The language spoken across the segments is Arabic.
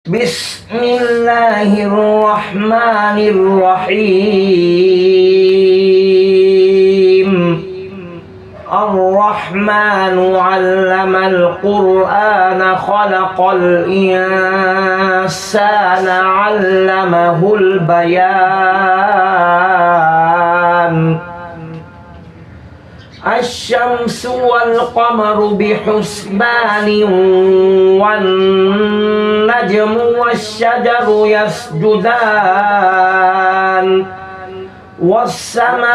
بسم الله الرحمن الرحيم الرحمن علم القرآن خلق الإنسان علمه البيان الشمس والقمر بحسبان والنجم والشجر يسجدان والسماء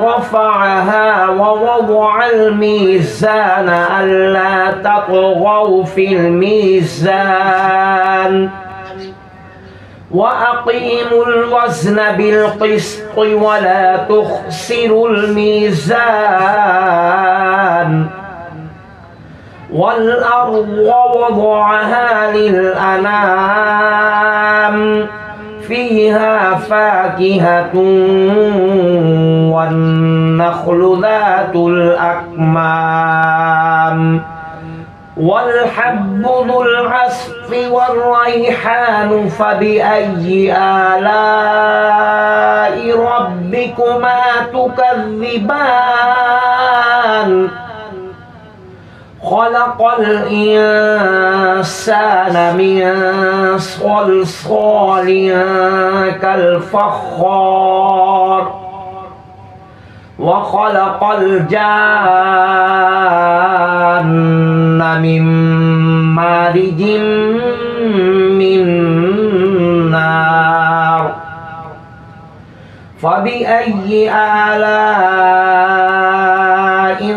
رفعها ووضع الميزان ألا تطغوا في الميزان وأقيموا الوزن بالقسط ولا تخسروا الميزان والأرض وضعها للأنام فيها فاكهة والنخل ذات الأكمام والحب ذو العصف والريحان فبأي آلاء ربكما تكذبان خلق الإنسان من صلصال كالفخار وخلق الجان من مارج من نار فبأي آلاء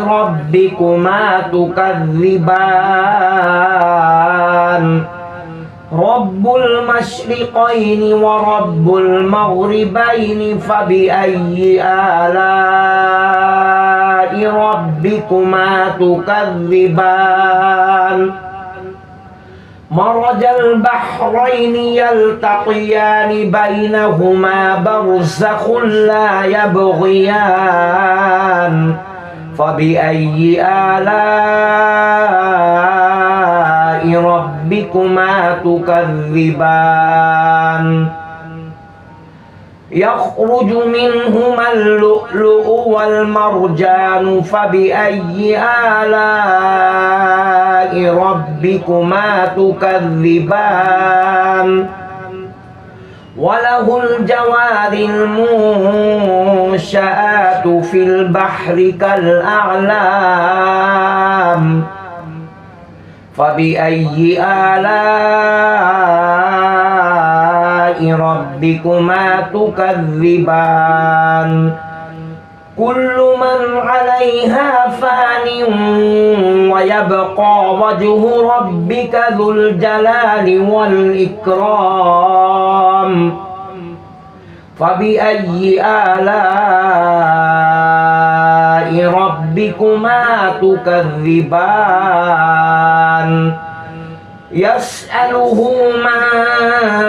ربكما تكذبان رب المشرقين ورب المغربين فبأي آلاء ربكما تكذبان مرج البحرين يلتقيان بينهما برزخ لا يبغيان فبأي آلاء ربكما تكذبان يخرج منهما اللؤلؤ والمرجان فبأي آلاء ربكما تكذبان وله الجوار المنشآت في البحر كالأعلام فبأي آلاء ربكما تكذبان كل من عليها فان ويبقى وجه ربك ذو الجلال والإكرام فبأي آلاء ربكما تكذبان يسأله من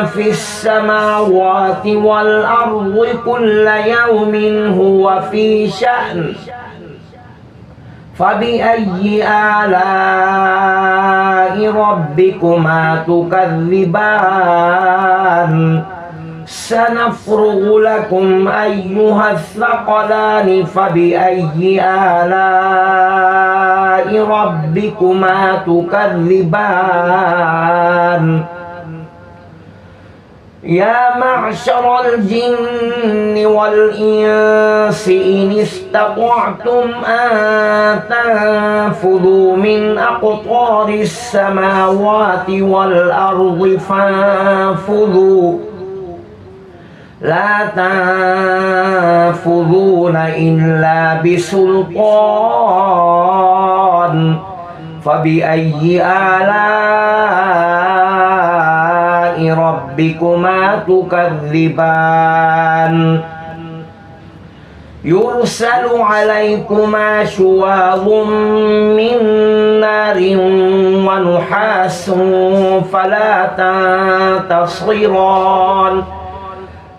في السماوات والأرض كل يوم هو في شأن فبأي آلاء ربكما تكذبان سنفرغ لكم أيها الثقلان فبأي آلاء ربكما تكذبان يا معشر الجن والإنس إن استطعتم أن تنفذوا من أقطار السماوات والأرض فانفذوا لا تنفذون إلا بسلطان فبأي آلاء ربكما تكذبان يرسل عليكما شواظ من نار ونحاس فلا تنتصران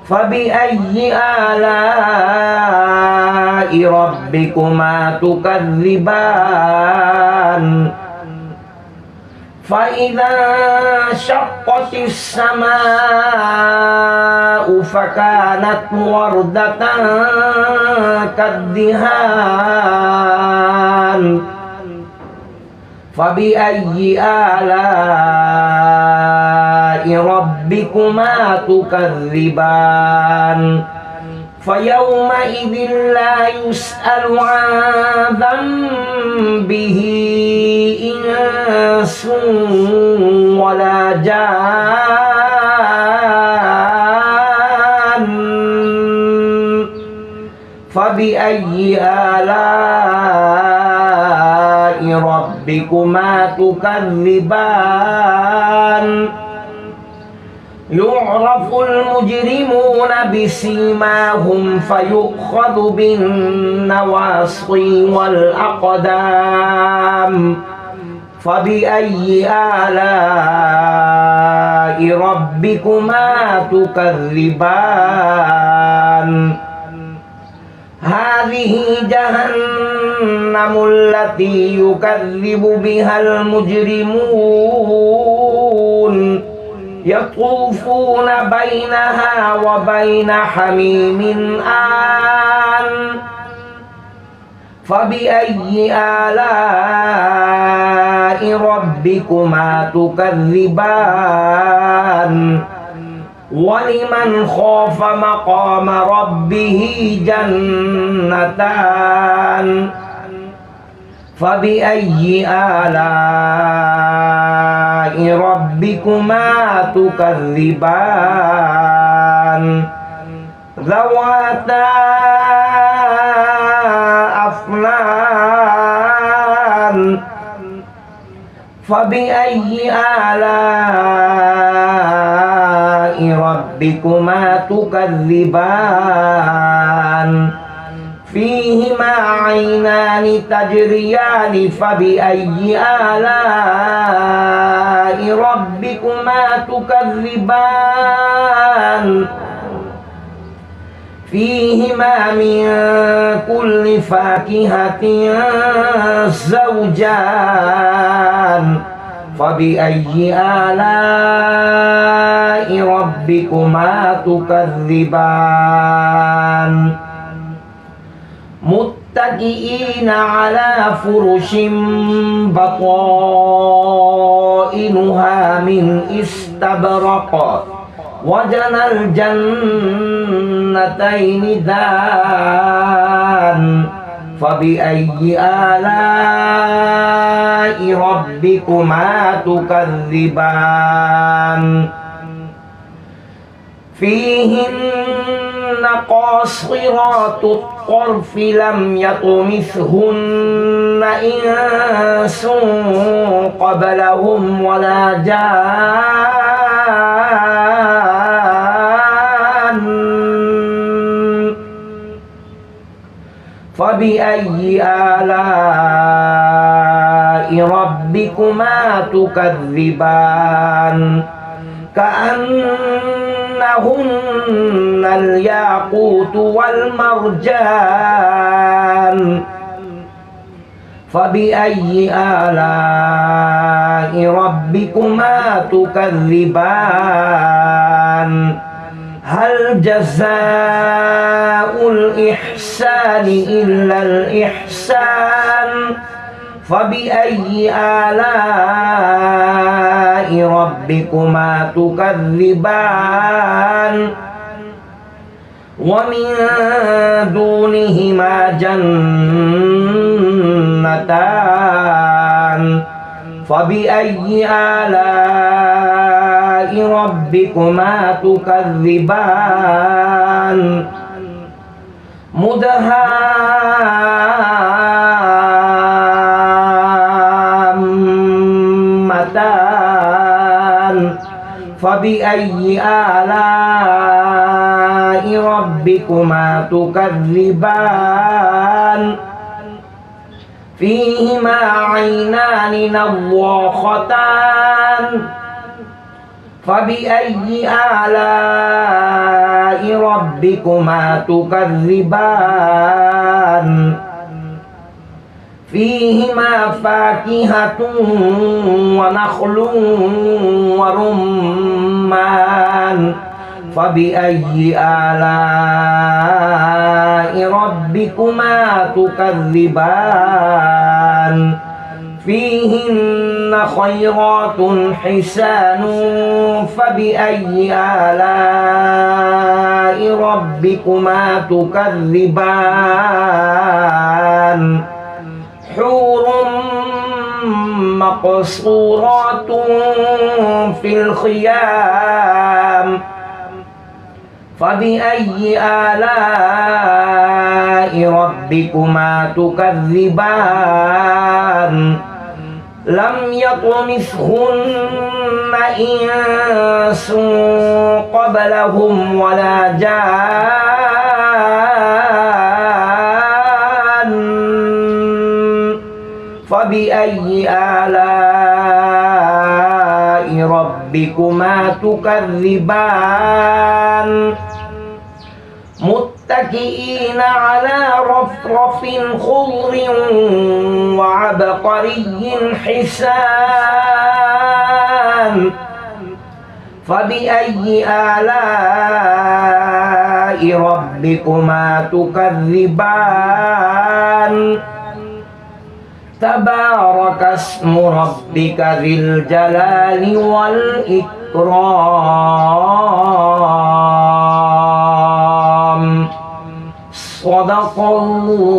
فبأي آلاء ربكما تكذبان فإذا انشقت السماء فكانت وردة كالدهان فبأي آلاء ربكما تكذبان فيومئذ لا يسأل عن ذنبه إنس ولا جان فبأي آلاء ربكما تكذبان يعرف المجرمون بسيماهم فيؤخذ بالنواصي والأقدام فبأي آلاء ربكما تكذبان هذه جهنم التي يكذب بها المجرمون يطوفون بينها وبين حميم آن فبأي آلاء ربكما تكذبان ولمن خاف مقام ربه جنتان فبأي آلاء ربكما تكذبان ذواتا أفنان فبأي آلاء ربكما تكذبان فيهما عينان تجريان فبأي آلاء ربكما تكذبان فيهما من كل فاكهة زوجان فبأي آلاء ربكما تكذبان متكئين على فرش بطائنها من استبرق وجنى الجنتين دان فبأي آلاء ربكما تكذبان فيهن قاصرات الطرف لم يطمثهن إنس قبلهم ولا جان فبأي آلاء ربكما تكذبان كأنهن الياقوت والمرجان فبأي آلاء ربكما تكذبان هل جزاء الإحسان إلا الإحسان فبأي آلاء ربكما تكذبان ومن دونهما جنتان فبأي آلاء ربكما تكذبان مدهامتان فبأي آلاء ربكما تكذبان فيهما عينان نضاختان فبأي آلاء ربكما تكذبان فيهما فاكهة ونخل ورمان فبأي آلاء ربكما تكذبان فيهن خيرات حسان فبأي آلاء ربكما تكذبان حور مقصورات في الخيام فبأي آلاء ربكما تكذبان لم يطمثهن إنس قبلهم ولا جان فبأي آلاء ربكما تكذبان متكئين على رفرف خضر وعبقري حسان فبأي آلاء ربكما تكذبان تبارك اسم ربك ذي الجلال والإكرام صدق الله